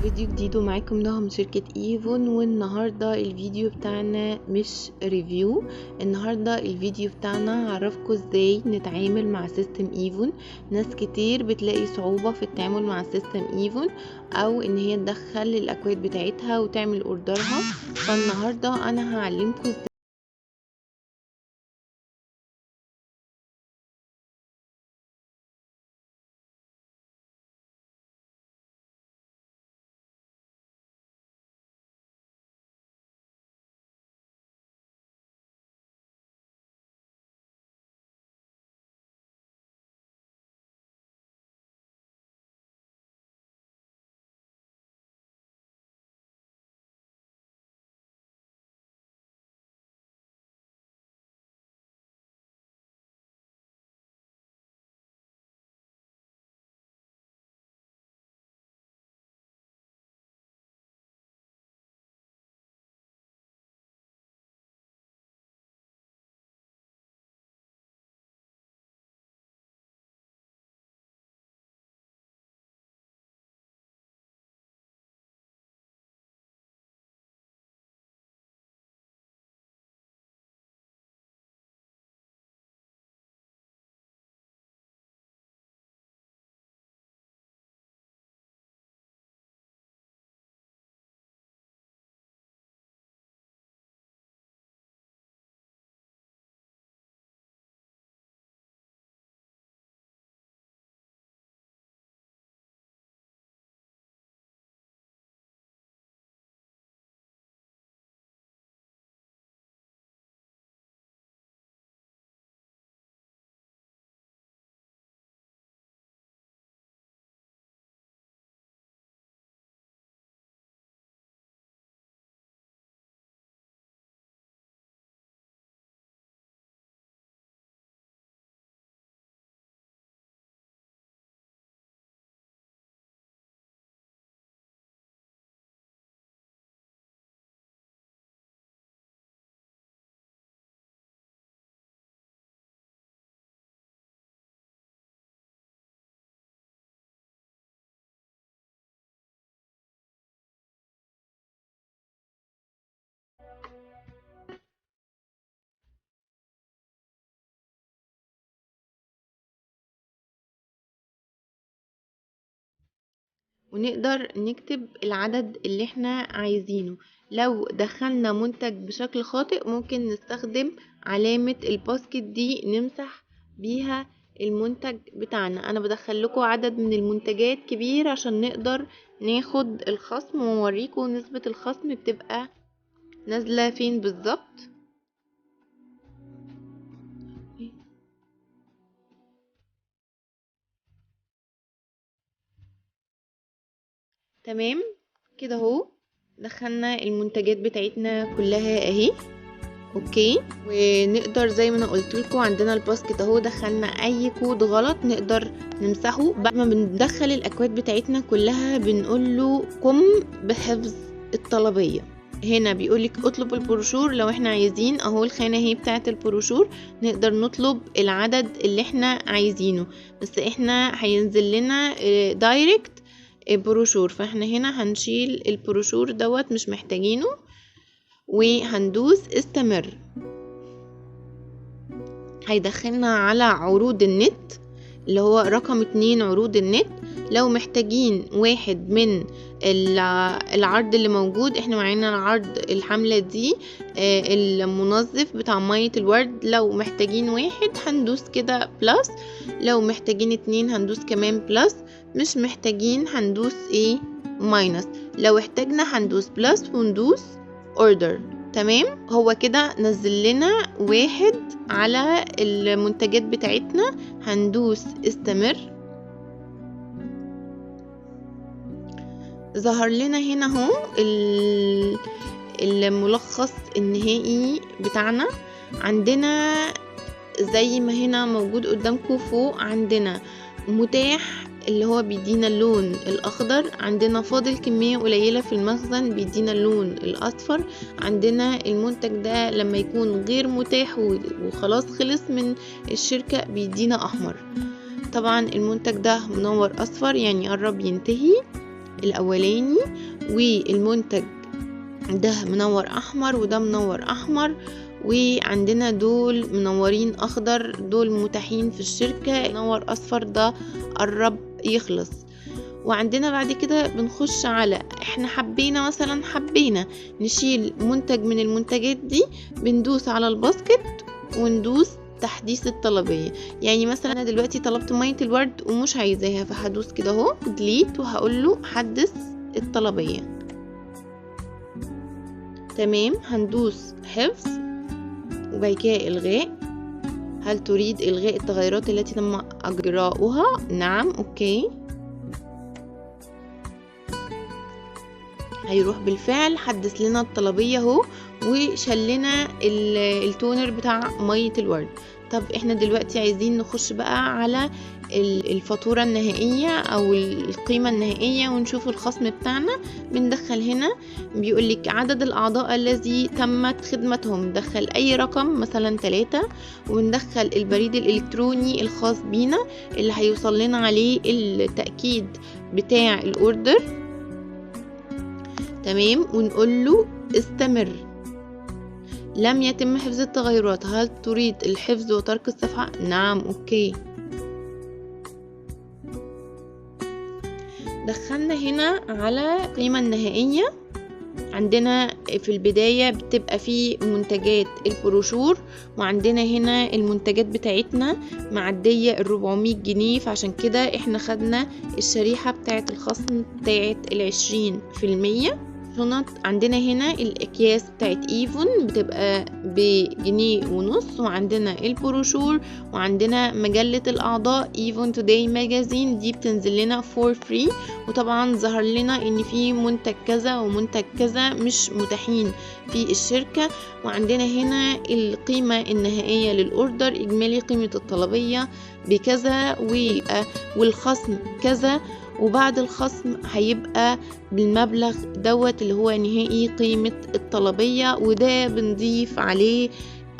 فيديو جديد ومعاكم نهى من شركة ايفون. والنهاردة الفيديو بتاعنا مش ريفيو، النهاردة الفيديو بتاعنا هعرفكم ازاي نتعامل مع سيستم ايفون. ناس كتير بتلاقي صعوبة في التعامل مع سيستم ايفون او ان هي تدخل الاكواد بتاعتها وتعمل اوردرها، فالنهاردة انا هعلمكم ازاي. ونقدر نكتب العدد اللي احنا عايزينه. لو دخلنا منتج بشكل خاطئ ممكن نستخدم علامة الباسكت دي نمسح بيها المنتج بتاعنا. انا بدخل لكم عدد من المنتجات كبير عشان نقدر ناخد الخصم ووريكم نسبة الخصم بتبقى نازلة فين بالظبط. تمام كده اهو، دخلنا المنتجات بتاعتنا كلها اهي. اوكي، ونقدر زي ما انا قلت لكم عندنا الباسكت اهو، دخلنا اي كود غلط نقدر نمسحه. بعد ما بندخل الاكواد بتاعتنا كلها بنقول له قم بحفظ الطلبيه. هنا بيقولك اطلب البروشور لو احنا عايزين، اهو الخانه اهي بتاعه البروشور، نقدر نطلب العدد اللي احنا عايزينه، بس احنا هينزل لنا دايركت بروشور، فاحنا هنا هنشيل البروشور دوت مش محتاجينه وهندوس استمر. هيدخلنا على عروض النت اللي هو رقم 2 عروض النت. لو محتاجين واحد من العرض اللي موجود، احنا معانا العرض الحملة دي المنظف بتاع مية الورد، لو محتاجين واحد هندوس كده بلس، لو محتاجين 2 هندوس كمان بلس، مش محتاجين هندوس ايه ماينس، لو احتاجنا هندوس بلس وندوس اوردر. تمام، هو كده نزل لنا واحد على المنتجات بتاعتنا، هندوس استمر. ظهر لنا هنا اهو الملخص النهائي بتاعنا. عندنا زي ما هنا موجود قدامكم فوق، عندنا متاح اللي هو بيدينا اللون الاخضر، عندنا فاضل كمية قليلة في المخزن بيدينا اللون الاصفر، عندنا المنتج ده لما يكون غير متاح وخلاص خلص من الشركة بيدينا احمر. طبعا المنتج ده منور اصفر يعني قرب ينتهي، الاولاني، والمنتج ده منور احمر وده منور احمر، وعندنا دول منورين اخضر، دول متاحين في الشركة. منور اصفر ده قرب يخلص. وعندنا بعد كده بنخش على احنا حبينا نشيل منتج من المنتجات دي، بندوس على الباسكت وندوس تحديث الطلبية. يعني مثلا انا دلوقتي طلبت مية الورد ومش عايزاها، فهدوس كده اهو ديليت وهقول له حدث الطلبية. تمام، هندوس حفظ وبعد كده الغاء. هل تريد الغاء التغيرات التي تم اجراؤها؟ نعم، اوكي. هيروح بالفعل حدث لنا الطلبية اهو، وشلنا التونر بتاع مية الورد. طب احنا دلوقتي عايزين نخش بقى على الفاتورة النهائية او القيمة النهائية ونشوف الخصم بتاعنا. بندخل هنا بيقولك عدد الاعضاء الذي تمت خدمتهم، ندخل اي رقم مثلا 3، وندخل البريد الالكتروني الخاص بينا اللي هيوصل لنا عليه التأكيد بتاع الاوردر. تمام، ونقول له استمر. لم يتم حفظ التغيرات، هل تريد الحفظ وترك الصفحة؟ نعم، اوكي. دخلنا هنا على القيمة النهائية. عندنا في البداية بتبقى في منتجات البروشور، وعندنا هنا المنتجات بتاعتنا معدية 400 جنيه، فعشان كده احنا خدنا الشريحة بتاعت الخصم بتاعت 20%. شنط عندنا هنا الاكياس بتاعت ايفون بتبقى ب1.50 جنيه، وعندنا البروشور، وعندنا مجلة الاعضاء ايفون توداي ماجازين دي بتنزل لنا فور فري. وطبعا ظهر لنا ان في منتج كذا ومنتج كذا مش متاحين في الشركة. وعندنا هنا القيمة النهائية للاوردر، اجمالي قيمة الطلبية بكذا والخصم كذا، وبعد الخصم هيبقى بالمبلغ دوت اللي هو نهائي قيمة الطلبية، وده بنضيف عليه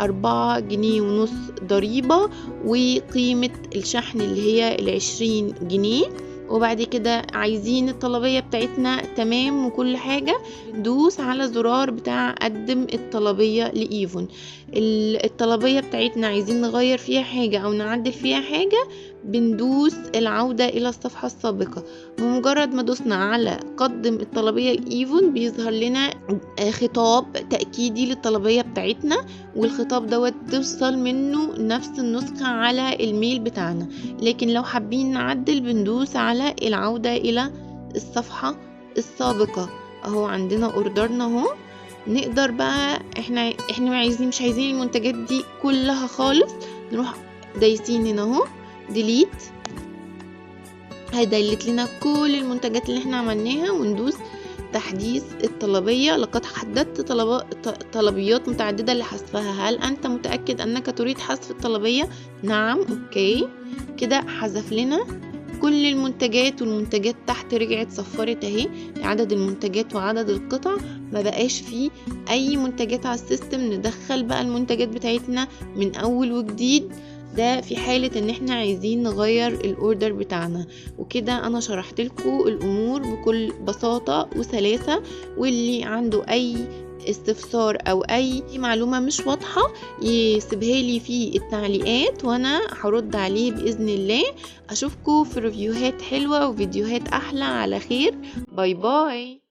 4.5 جنيه ضريبة، وقيمة الشحن اللي هي 20 جنيه. وبعد كده عايزين الطلبية بتاعتنا تمام وكل حاجة، ندوس على زرار بتاع قدم الطلبية لإيفون. الطلبية بتاعتنا عايزين نغير فيها حاجة او نعدل فيها حاجة، بندوس العودة الى الصفحة السابقة. بمجرد ما دوسنا على قدم الطلبية لإيفون بيظهر لنا خطاب تأكيدي للطلبية بتاعتنا، والخطاب دوت توصل منه نفس النسخة على الميل بتاعنا. لكن لو حابين نعدل بندوس على العودة الى الصفحة السابقة. اهو عندنا اوردرنا اهو. نقدر بقى احنا مش عايزين المنتجات دي كلها خالص، نروح دايسين هنا اهو ديليت، هيدلت لنا كل المنتجات اللي احنا عملناها، وندوس تحديث الطلبية. لقد حددت طلبيات متعددة لحذفها، هل انت متأكد انك تريد حذف الطلبية؟ نعم، اوكي. كده حذف لنا كل المنتجات، والمنتجات تحت رجعت صفرت اهي عدد المنتجات وعدد القطع، ما بقاش فيه اي منتجات على السيستم. ندخل بقى المنتجات بتاعتنا من اول وجديد، ده في حالة ان احنا عايزين نغير الاوردر بتاعنا. وكده انا شرحت لكم الامور بكل بساطة وسلاسة، واللي عنده اي استفسار او اي معلومة مش واضحة يسيبها لي في التعليقات وانا هرد عليه باذن الله. اشوفكم في ريفيوهات حلوة وفيديوهات احلى على خير. باي باي.